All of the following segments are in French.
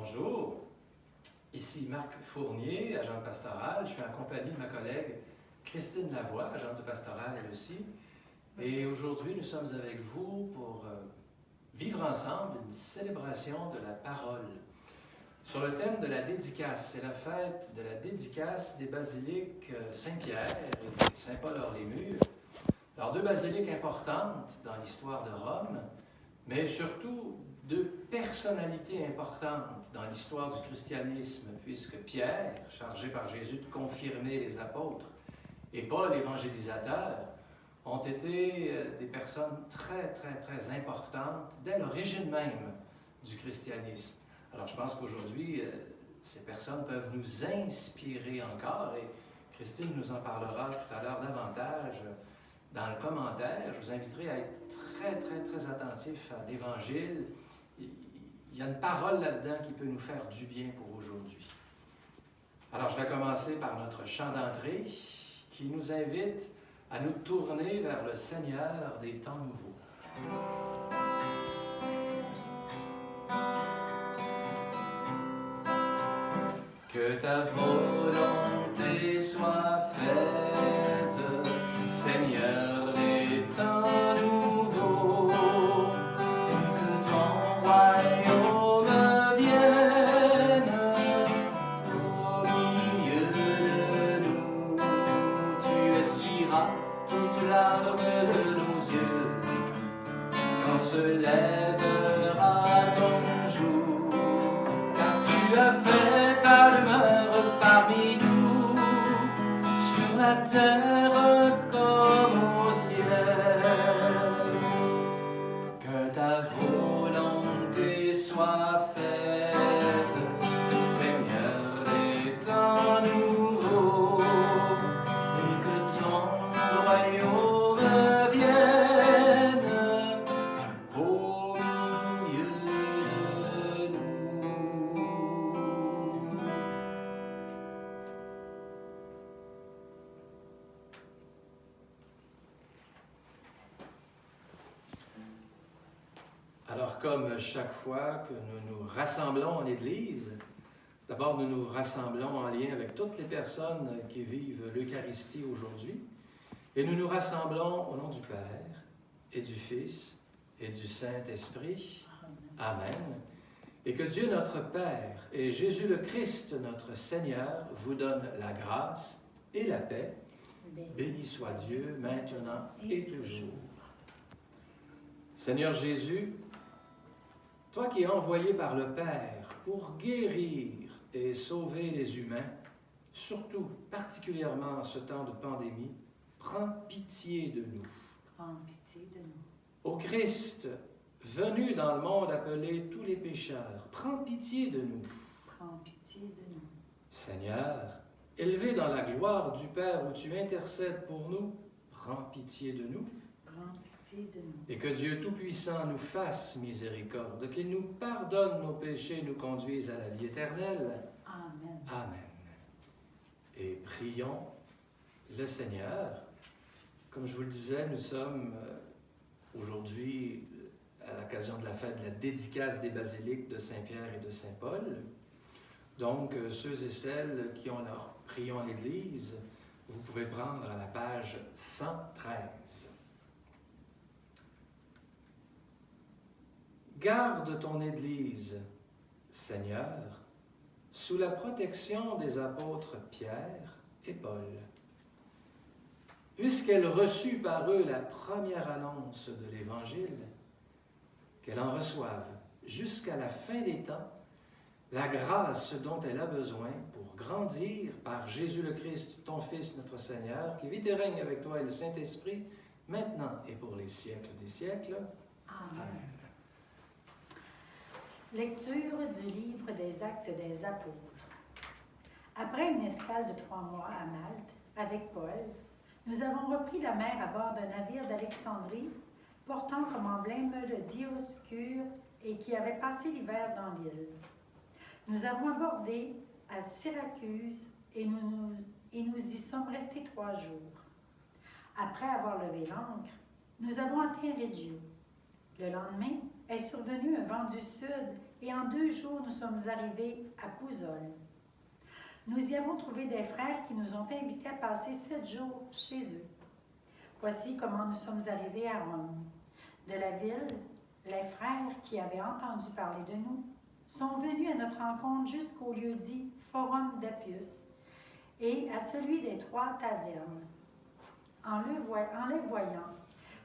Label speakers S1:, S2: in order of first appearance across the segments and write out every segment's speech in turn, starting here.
S1: Bonjour, ici Marc Fournier, agent pastoral. Je suis en compagnie de ma collègue Christine Lavoie, agente pastorale elle aussi. Et aujourd'hui, nous sommes avec vous pour vivre ensemble une célébration de la parole sur le thème de la dédicace. C'est la fête de la dédicace des basiliques Saint-Pierre et Saint-Paul-hors-les-Murs. Alors, deux basiliques importantes dans l'histoire de Rome, mais surtout deux personnalités importantes dans l'histoire du christianisme, puisque Pierre, chargé par Jésus de confirmer les apôtres, et Paul, évangélisateur, ont été des personnes très importantes dès l'origine même du christianisme. Alors je pense qu'aujourd'hui, ces personnes peuvent nous inspirer encore, et Christine nous en parlera tout à l'heure davantage dans le commentaire. Je vous inviterai à être très attentif à l'Évangile. Il y a une parole là-dedans qui peut nous faire du bien pour aujourd'hui. Alors, je vais commencer par notre chant d'entrée qui nous invite à nous tourner vers le Seigneur des temps nouveaux. Que ta volonté soit faite, Seigneur des temps nouveaux, et que ton royaume vienne au milieu de nous. Tu essuieras toute larme de nos yeux quand se lèvera ton jour, car tu as fait ta demeure parmi nous, sur la terre comme au ciel. Que ta volonté soit faite, Seigneur des temps nouveaux, et que ton royaume vienne au milieu de nous. Alors, comme chaque fois que nous nous rassemblons en Église, d'abord nous nous rassemblons en lien avec toutes les personnes qui vivent l'Eucharistie aujourd'hui, et nous nous rassemblons au nom du Père, et du Fils, et du Saint-Esprit. Amen. Et que Dieu notre Père et Jésus le Christ notre Seigneur vous donnent la grâce et la paix. Béni soit Dieu maintenant et toujours. Seigneur Jésus, toi qui es envoyé par le Père pour guérir et sauver les humains, surtout particulièrement en ce temps de pandémie, prends pitié de nous.
S2: Prends pitié de nous.
S1: Ô Christ, venu dans le monde appeler tous les pécheurs, prends pitié de nous.
S2: Prends pitié de nous.
S1: Seigneur, élevé dans la gloire du Père où tu intercèdes pour nous, prends pitié de nous.
S2: Prends pitié de nous.
S1: Et que Dieu Tout-Puissant nous fasse miséricorde, qu'il nous pardonne nos péchés et nous conduise à la vie éternelle.
S2: Amen.
S1: Amen. Et prions le Seigneur. Comme je vous le disais, nous sommes aujourd'hui à l'occasion de la fête de la dédicace des basiliques de Saint-Pierre et de Saint-Paul. Donc, ceux et celles qui ont leur prions en l'Église, vous pouvez prendre à la page 113. Garde ton Église, Seigneur, sous la protection des apôtres Pierre et Paul. Puisqu'elle reçut par eux la première annonce de l'Évangile, qu'elle en reçoive jusqu'à la fin des temps la grâce dont elle a besoin pour grandir par Jésus le Christ, ton Fils, notre Seigneur, qui vit et règne avec toi et le Saint-Esprit, maintenant et pour les siècles des siècles.
S2: Amen.
S1: Amen.
S2: Lecture du livre des Actes des Apôtres. Après une escale de 3 mois à Malte, avec Paul, nous avons repris la mer à bord d'un navire d'Alexandrie, portant comme emblème le Dioscure et qui avait passé l'hiver dans l'île. Nous avons abordé à Syracuse et nous y sommes restés 3 jours. Après avoir levé l'ancre, nous avons atteint Reggio. Le lendemain, est survenu un vent du sud et en 2 jours nous sommes arrivés à Pouzol. Nous y avons trouvé des frères qui nous ont invités à passer 7 jours chez eux. Voici comment nous sommes arrivés à Rome. De la ville, les frères qui avaient entendu parler de nous sont venus à notre rencontre jusqu'au lieu dit Forum d'Appius et à celui des 3 tavernes. En les voyant,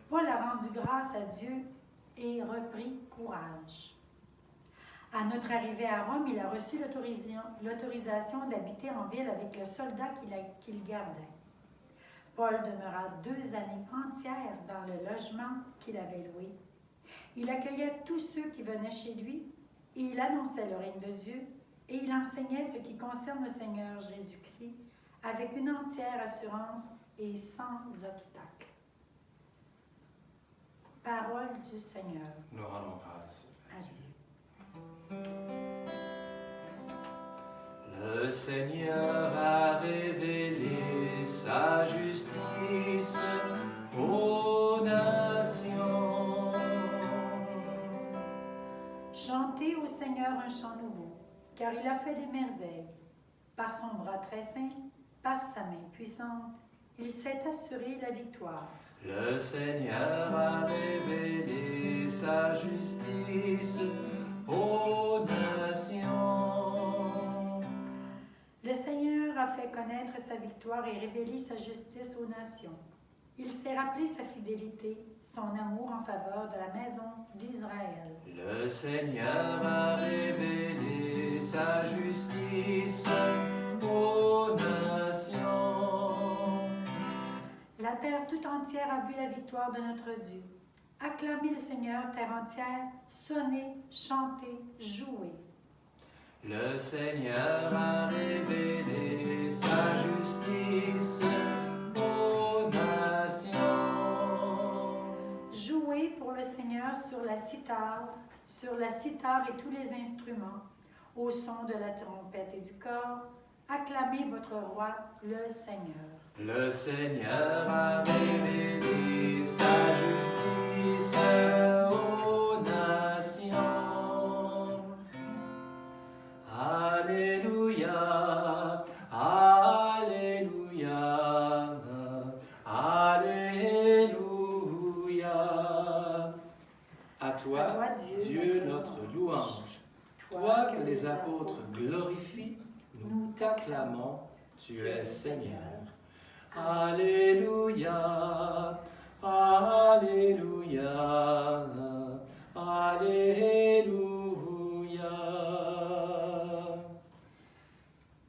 S2: Paul a rendu grâce à Dieu et repris courage. À notre arrivée à Rome, il a reçu l'autorisation d'habiter en ville avec le soldat qu'il gardait. Paul demeura 2 années entières dans le logement qu'il avait loué. Il accueillait tous ceux qui venaient chez lui et il annonçait le règne de Dieu et il enseignait ce qui concerne le Seigneur Jésus-Christ avec une entière assurance et sans obstacle. Parole du Seigneur.
S1: Nous rendons grâce
S2: à Dieu.
S1: Le Seigneur a révélé sa justice aux nations.
S2: Chantez au Seigneur un chant nouveau, car il a fait des merveilles. Par son bras très saint, par sa main puissante, il s'est assuré la victoire.
S1: Le Seigneur a révélé sa justice aux nations.
S2: Le Seigneur a fait connaître sa victoire et révélé sa justice aux nations. Il s'est rappelé sa fidélité, son amour en faveur de la maison d'Israël.
S1: Le Seigneur a révélé sa justice aux nations.
S2: La terre tout entière a vu la victoire de notre Dieu. Acclamez le Seigneur, terre entière, sonnez, chantez, jouez.
S1: Le Seigneur a révélé sa justice aux nations.
S2: Jouez pour le Seigneur sur la cithare et tous les instruments, au son de la trompette et du cor. Acclamez votre roi, le Seigneur.
S1: Le Seigneur a révélé sa justice aux nations. Alléluia, Alléluia, Alléluia. À toi, Dieu, notre louange. Toi que les apôtres glorifient, nous t'acclamons, tu es Seigneur. Alléluia, Alléluia, Alléluia.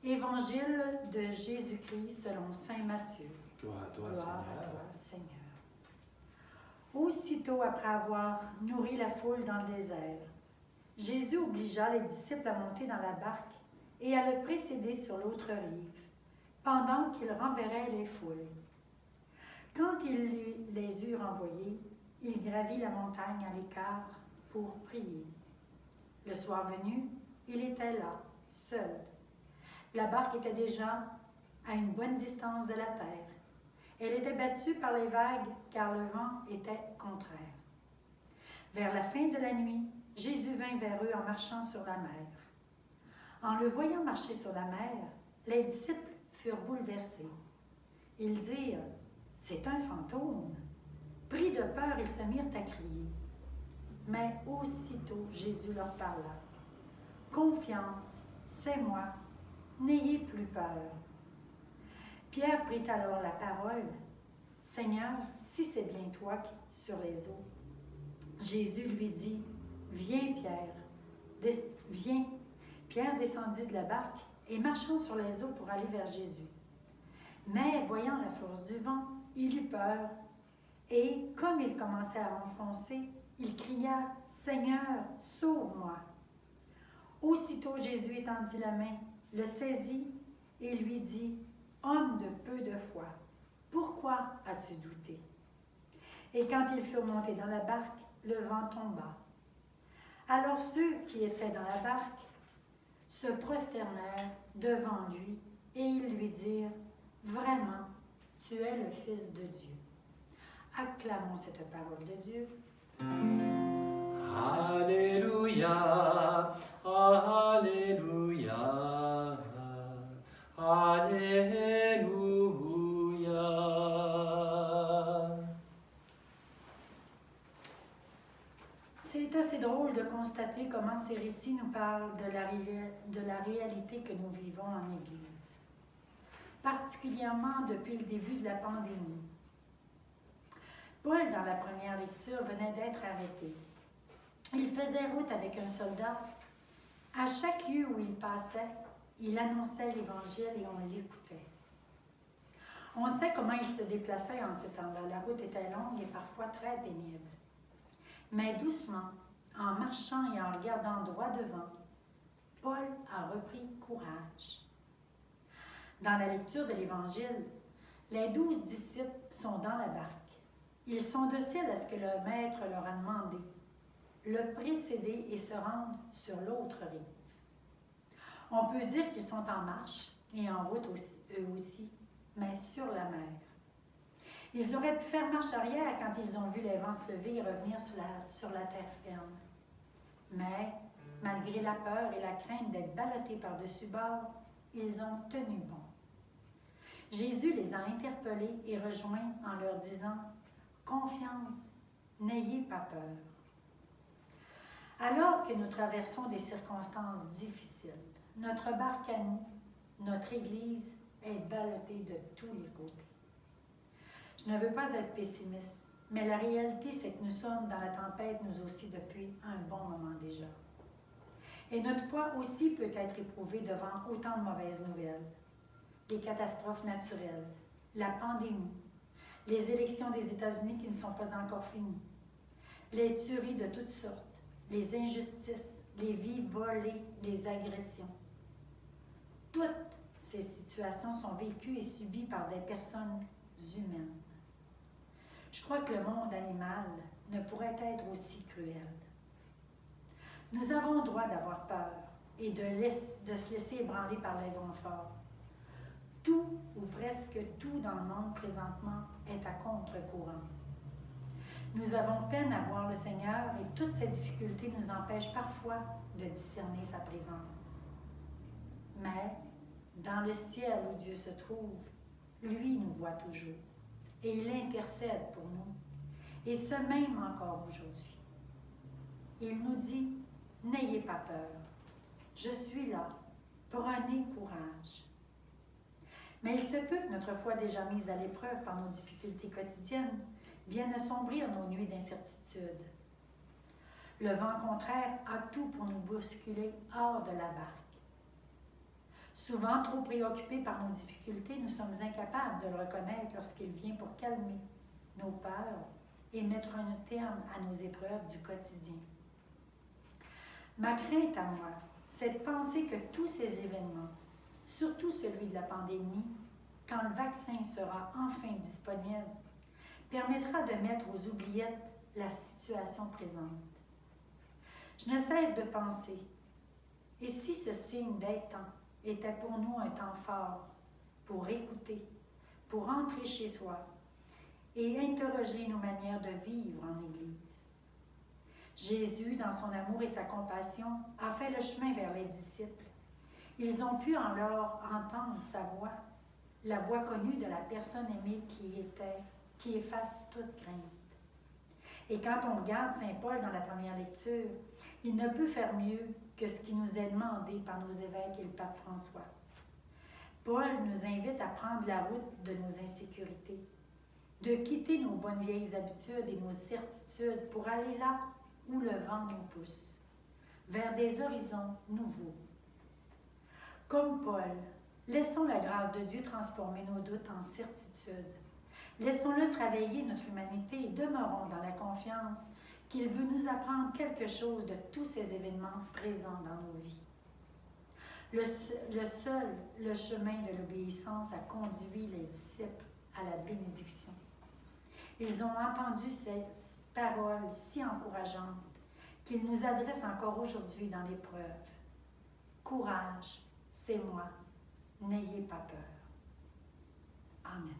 S2: Évangile de Jésus-Christ selon saint Matthieu.
S1: Gloire à toi,
S2: Gloire
S1: Seigneur.
S2: à toi, Seigneur. Aussitôt après avoir nourri la foule dans le désert, Jésus obligea les disciples à monter dans la barque et à le précéder sur l'autre rive, pendant qu'il renverrait les foules. Quand il les eut renvoyés, il gravit la montagne à l'écart pour prier. Le soir venu, il était là, seul. La barque était déjà à une bonne distance de la terre. Elle était battue par les vagues car le vent était contraire. Vers la fin de la nuit, Jésus vint vers eux en marchant sur la mer. En le voyant marcher sur la mer, les disciples furent bouleversés. Ils dirent « C'est un fantôme ». Pris de peur, ils se mirent à crier. Mais aussitôt Jésus leur parla. « Confiance, c'est moi, n'ayez plus peur. » Pierre prit alors la parole. « Seigneur, si c'est bien toi qui sur les eaux. » Jésus lui dit « Viens, Pierre, viens. » Pierre descendit de la barque et marchant sur les eaux pour aller vers Jésus. Mais, voyant la force du vent, il eut peur, et, comme il commençait à enfoncer, il cria « Seigneur, sauve-moi » Aussitôt Jésus étendit la main, le saisit et lui dit « Homme de peu de foi, pourquoi as-tu douté ?» Et quand ils furent montés dans la barque, le vent tomba. Alors ceux qui étaient dans la barque se prosternèrent devant lui et ils lui dirent « Vraiment, tu es le Fils de Dieu. » Acclamons cette parole de Dieu.
S1: Alléluia, Alléluia, Alléluia.
S2: C'est assez drôle de constater comment ces récits nous parlent de la réalité que nous vivons en Église, particulièrement depuis le début de la pandémie. Paul, dans la première lecture, venait d'être arrêté. Il faisait route avec un soldat. À chaque lieu où il passait, il annonçait l'Évangile et on l'écoutait. On sait comment il se déplaçait en ces temps-là. La route était longue et parfois très pénible. Mais doucement, en marchant et en regardant droit devant, Paul a repris courage. Dans la lecture de l'Évangile, les 12 disciples sont dans la barque. Ils sont dociles à ce que le maître leur a demandé, le précéder et se rendre sur l'autre rive. On peut dire qu'ils sont en marche et en route aussi, eux aussi, mais sur la mer. Ils auraient pu faire marche arrière quand ils ont vu les vents se lever et revenir sur la terre ferme. Mais, malgré la peur et la crainte d'être ballottés par-dessus bord, ils ont tenu bon. Jésus les a interpellés et rejoints en leur disant « Confiance, n'ayez pas peur ». Alors que nous traversons des circonstances difficiles, notre barque à nous, notre Église, est ballottée de tous les côtés. Je ne veux pas être pessimiste, mais la réalité, c'est que nous sommes dans la tempête, nous aussi, depuis un bon moment déjà. Et notre foi aussi peut être éprouvée devant autant de mauvaises nouvelles. Les catastrophes naturelles, la pandémie, les élections des États-Unis qui ne sont pas encore finies, les tueries de toutes sortes, les injustices, les vies volées, les agressions. Toutes ces situations sont vécues et subies par des personnes humaines. Je crois que le monde animal ne pourrait être aussi cruel. Nous avons le droit d'avoir peur et de se laisser ébranler par les vents forts. Tout ou presque tout dans le monde présentement est à contre-courant. Nous avons peine à voir le Seigneur et toutes ces difficultés nous empêchent parfois de discerner sa présence. Mais dans le ciel où Dieu se trouve, lui nous voit toujours et il intercède pour nous, et ce même encore aujourd'hui. Il nous dit, n'ayez pas peur, je suis là, prenez courage. Mais il se peut que notre foi déjà mise à l'épreuve par nos difficultés quotidiennes vienne assombrir nos nuits d'incertitude. Le vent contraire a tout pour nous bousculer hors de la barque. Souvent trop préoccupés par nos difficultés, nous sommes incapables de le reconnaître lorsqu'il vient pour calmer nos peurs et mettre un terme à nos épreuves du quotidien. Ma crainte à moi, c'est de penser que tous ces événements, surtout celui de la pandémie, quand le vaccin sera enfin disponible, permettra de mettre aux oubliettes la situation présente. Je ne cesse de penser, et si ce signe des temps était pour nous un temps fort pour écouter, pour rentrer chez soi et interroger nos manières de vivre en Église. Jésus, dans son amour et sa compassion, a fait le chemin vers les disciples. Ils ont pu alors entendre sa voix, la voix connue de la personne aimée qui efface toute crainte. Et quand on regarde Saint Paul dans la première lecture, il ne peut faire mieux que ce qui nous est demandé par nos évêques et le pape François. Paul nous invite à prendre la route de nos insécurités, de quitter nos bonnes vieilles habitudes et nos certitudes pour aller là où le vent nous pousse, vers des horizons nouveaux. Comme Paul, laissons la grâce de Dieu transformer nos doutes en certitudes. Laissons-le travailler notre humanité et demeurons dans la confiance qu'il veut nous apprendre quelque chose de tous ces événements présents dans nos vies. Le chemin de l'obéissance a conduit les disciples à la bénédiction. Ils ont entendu ces paroles si encourageantes qu'il nous adresse encore aujourd'hui dans l'épreuve. Courage, c'est moi, n'ayez pas peur. Amen.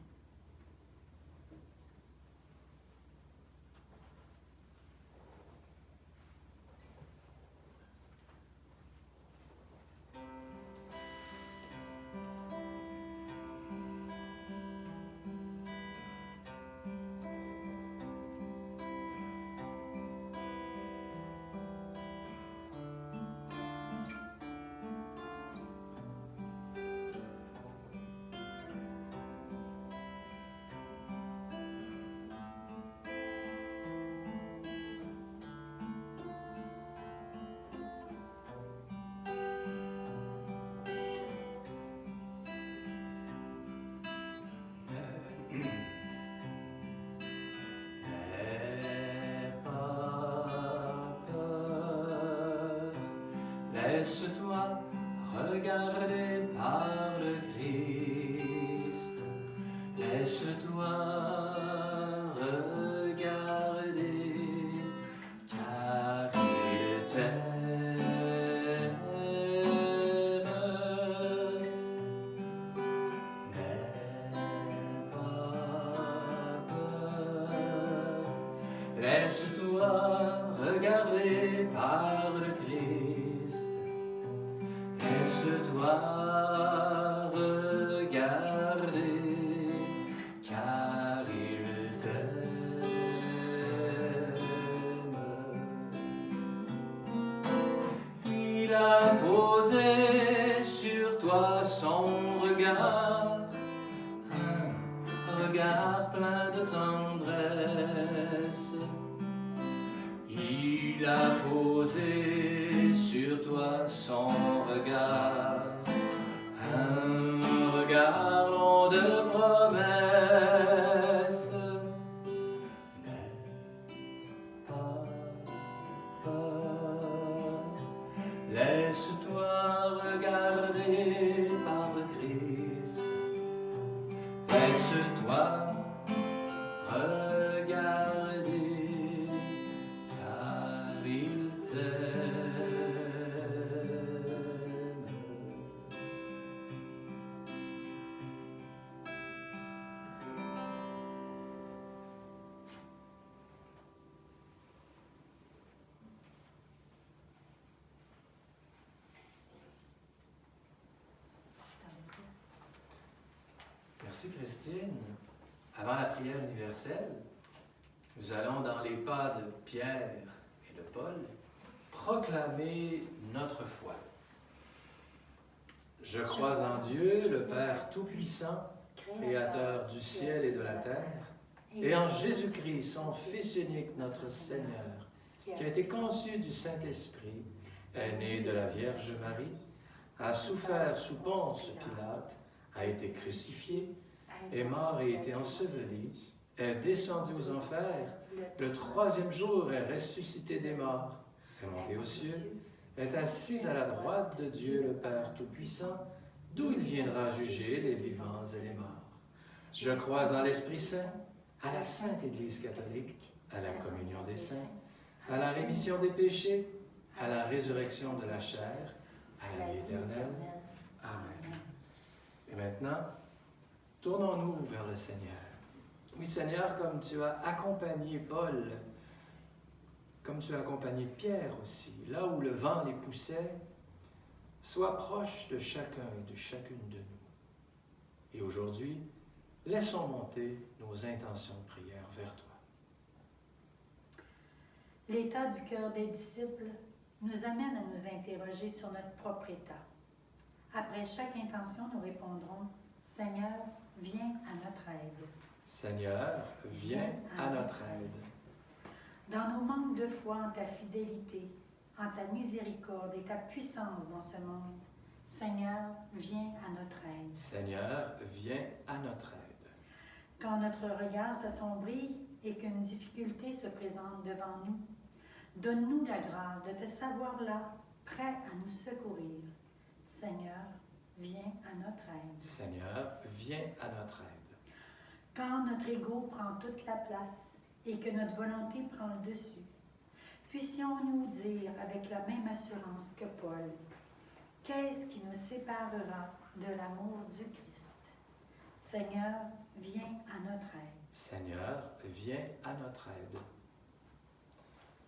S1: Laisse-toi regarder par le Christ. Laisse-toi regarder, car il t'aime. N'aie pas peur. Laisse-toi regarder par le Christ. Laisse-toi regarder, car il t'aime. Il a posé sur toi son regard, un regard plein de tendresse. Il a posé sur toi son regard, un regard long de promesses. N'aie pas peur, laisse-toi regarder par le Christ. Laisse-toi regarder, car il t'aime. Merci Christine. Avant la prière universelle, nous allons dans les pas de Pierre et de Paul proclamer notre foi. Je crois en Dieu, le Père Tout-Puissant, Créateur du ciel et de la terre, et en Jésus-Christ, son Fils unique, notre Seigneur, qui a été conçu du Saint-Esprit, est né de la Vierge Marie, a souffert sous Ponce Pilate, a été crucifié, est mort et été enseveli, est descendu aux enfers, le troisième jour est ressuscité des morts, est monté aux cieux, est assis à la droite de Dieu le Père Tout-Puissant, d'où il viendra juger les vivants et les morts. Je crois en l'Esprit Saint, à la Sainte Église catholique, à la communion des saints, à la rémission des péchés, à la résurrection de la chair, à la vie éternelle. Amen. Et maintenant, tournons-nous vers le Seigneur. Oui, Seigneur, comme tu as accompagné Paul, comme tu as accompagné Pierre aussi, là où le vent les poussait, sois proche de chacun et de chacune de nous. Et aujourd'hui, laissons monter nos intentions de prière vers toi.
S2: L'état du cœur des disciples nous amène à nous interroger sur notre propre état. Après chaque intention, nous répondrons « Seigneur, viens à notre aide ».
S1: Seigneur, viens à notre aide.
S2: Dans nos manques de foi en ta fidélité, en ta miséricorde et ta puissance dans ce monde, Seigneur, viens à notre aide.
S1: Seigneur, viens à notre aide.
S2: Quand notre regard s'assombrit et qu'une difficulté se présente devant nous, donne-nous la grâce de te savoir là, prêt à nous secourir. Seigneur, viens à notre aide.
S1: Seigneur, viens à notre aide.
S2: Quand notre ego prend toute la place et que notre volonté prend le dessus, puissions-nous dire avec la même assurance que Paul, qu'est-ce qui nous séparera de l'amour du Christ? Seigneur, viens à notre aide.
S1: Seigneur, viens à notre aide.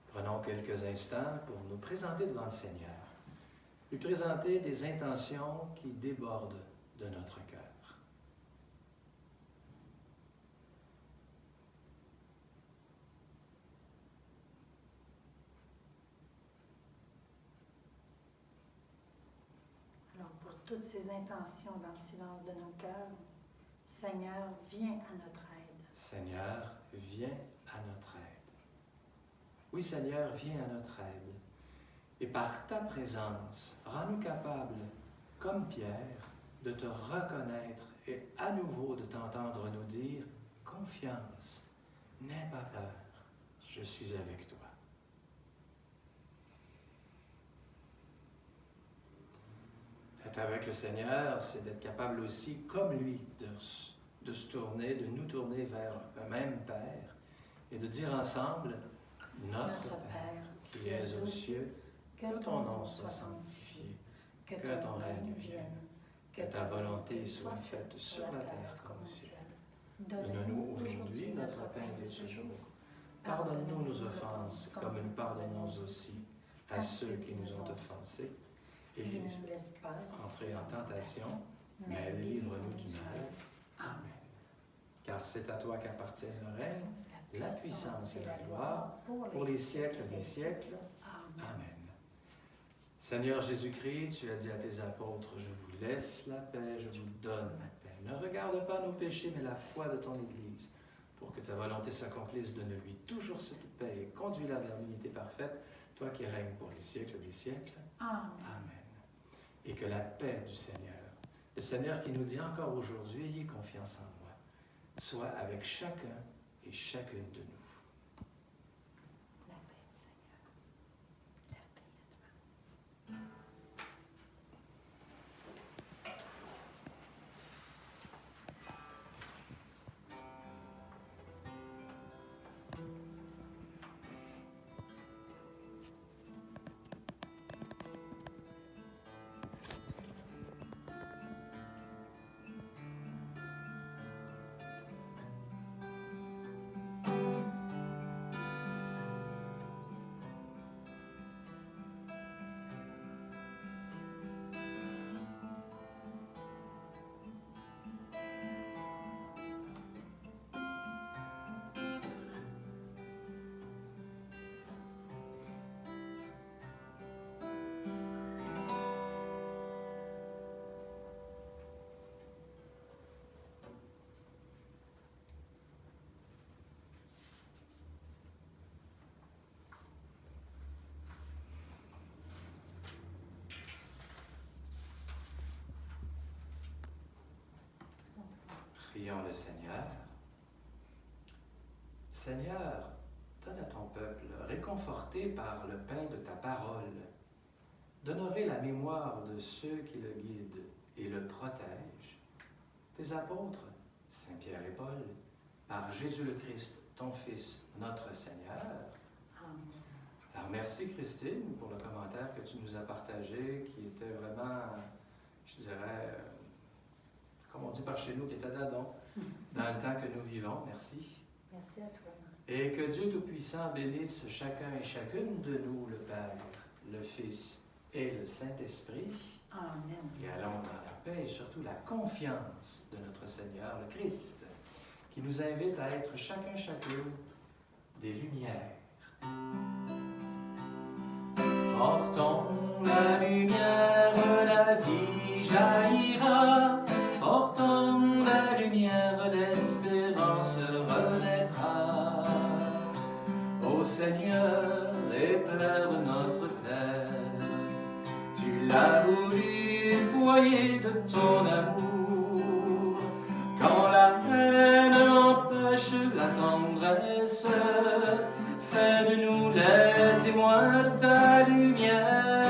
S1: Prenons quelques instants pour nous présenter devant le Seigneur, lui présenter des intentions qui débordent de notre cœur.
S2: Alors, pour toutes ces intentions dans le silence de nos cœurs, Seigneur, viens à notre aide.
S1: Seigneur, viens à notre aide. Oui, Seigneur, viens à notre aide. Et par ta présence, rends-nous capables, comme Pierre, de te reconnaître et à nouveau de t'entendre nous dire « Confiance, n'aie pas peur, je suis avec toi ». Être avec le Seigneur, c'est d'être capable aussi, comme lui, de se tourner, de nous tourner vers un même Père et de dire ensemble, Notre Père, qui es aux cieux, que ton nom soit sanctifié, que ton règne vienne, que ta volonté soit faite sur la terre comme au ciel. Donne-nous aujourd'hui notre pain de ce jour. Pardonne-nous nos offenses, comme nous pardonnons aussi à ceux qui nous ont offensés. Et ne nous laisse pas entrer en tentation, mais délivre-nous du mal. Amen. Car c'est à toi qu'appartient le règne, la puissance et la gloire, pour les siècles des siècles. Amen. Seigneur Jésus-Christ, tu as dit à tes apôtres, je vous laisse la paix, je vous donne la paix. Ne regarde pas nos péchés, mais la foi de ton Église. Pour que ta volonté s'accomplisse, donne-lui toujours cette paix et conduis-la vers l'unité parfaite, toi qui règnes pour les siècles des siècles. Amen. Et que la paix du Seigneur, le Seigneur qui nous dit encore aujourd'hui, ayez confiance en moi, soit avec chacun et chacune de nous.
S2: La paix du Seigneur. La paix à toi.
S1: Prions le Seigneur. Seigneur, donne à ton peuple, réconforté par le pain de ta parole, d'honorer la mémoire de ceux qui le guident et le protègent, tes apôtres, Saint Pierre et Paul, par Jésus le Christ, ton Fils, notre Seigneur.
S2: Amen.
S1: Alors merci Christine pour le commentaire que tu nous as partagé, qui était vraiment, je dirais, comme on dit par chez nous, qui était d'adon, dans le temps que nous vivons. Merci.
S2: Merci à toi.
S1: Et que Dieu Tout-Puissant bénisse chacun et chacune de nous, le Père, le Fils et le Saint-Esprit.
S2: Amen.
S1: Et allons dans la paix et surtout la confiance de notre Seigneur, le Christ, qui nous invite à être chacune des lumières. Portons la lumière, la vie jaillira. Portons la lumière, l'espérance renaîtra. Ô Seigneur, éclaire notre terre. Tu l'as voulu, foyer de ton amour. Quand la peine empêche la tendresse, fais de nous les témoins de ta lumière.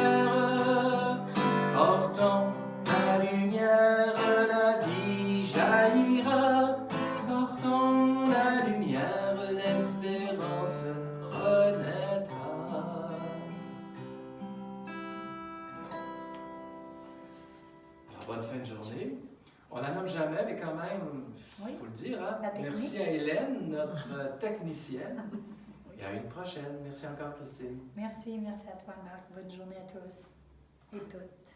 S1: Portons la lumière, la vie jaillira. Portons la lumière, l'espérance renaîtra. Alors, bonne fin de journée. On la nomme jamais, mais quand même, il faut le dire. Hein? Merci à Hélène, notre technicienne. Et à une prochaine. Merci encore, Christine.
S2: Merci à toi, Marc. Bonne journée à tous et toutes.